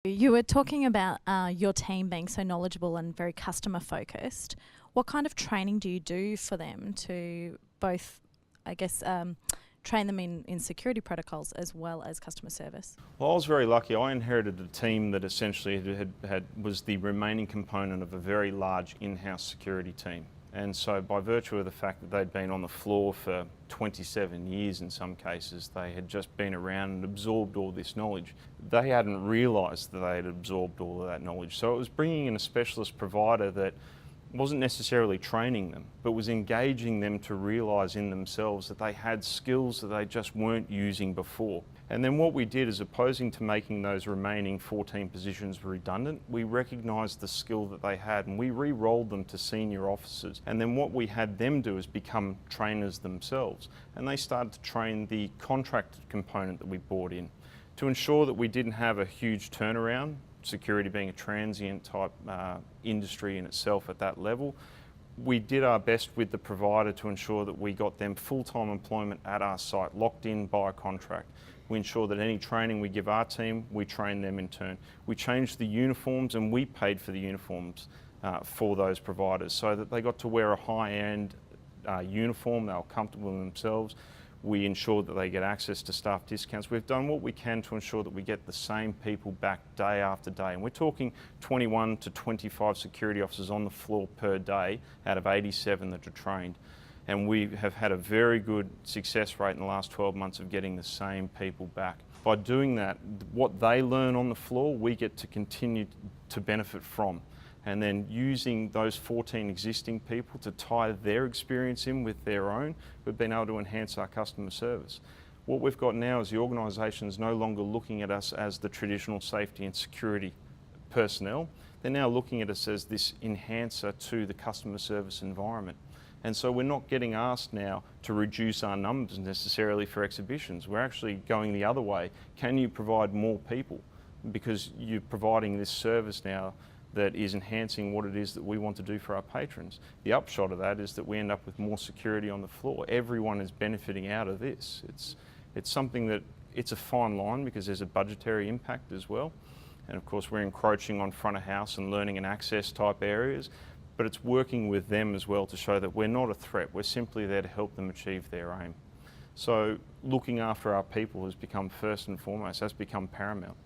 You were talking about your team being so knowledgeable and very customer focused. What kind of training do you do for them to both, I guess, train them in security protocols as well as customer service? Well, I was very lucky. I inherited a team that essentially was the remaining component of a very large in-house security team. And so by virtue of the fact that they'd been on the floor for 27 years in some cases, they had just been around and absorbed all this knowledge. They hadn't realised that they had absorbed all of that knowledge. So it was bringing in a specialist provider that wasn't necessarily training them, but was engaging them to realise in themselves that they had skills that they just weren't using before. And then what we did, as opposing to making those remaining 14 positions redundant, we recognised the skill that they had and we re-rolled them to senior officers. And then what we had them do is become trainers themselves. And they started to train the contracted component that we brought in to ensure that we didn't have a huge turnaround, security being a transient type industry in itself at that level. We did our best with the provider to ensure that we got them full-time employment at our site, locked in by a contract. We ensure that any training we give our team, we train them in turn. We changed the uniforms and we paid for the uniforms for those providers so that they got to wear a high-end uniform, they were comfortable in themselves. We ensured that they get access to staff discounts. We've done what we can to ensure that we get the same people back day after day. And we're talking 21 to 25 security officers on the floor per day out of 87 that are trained. And we have had a very good success rate in the last 12 months of getting the same people back. By doing that, what they learn on the floor, we get to continue to benefit from. And then using those 14 existing people to tie their experience in with their own, we've been able to enhance our customer service. What we've got now is the organisation is no longer looking at us as the traditional safety and security personnel. They're now looking at us as this enhancer to the customer service environment. And so we're not getting asked now to reduce our numbers necessarily for exhibitions. We're actually going the other way. Can you provide more people? Because you're providing this service now that is enhancing what it is that we want to do for our patrons. The upshot of that is that we end up with more security on the floor. Everyone is benefiting out of this. It's something that, it's a fine line because there's a budgetary impact as well. And of course we're encroaching on front of house and learning and access type areas, but it's working with them as well to show that we're not a threat, we're simply there to help them achieve their aim. So looking after our people has become first and foremost, has become paramount.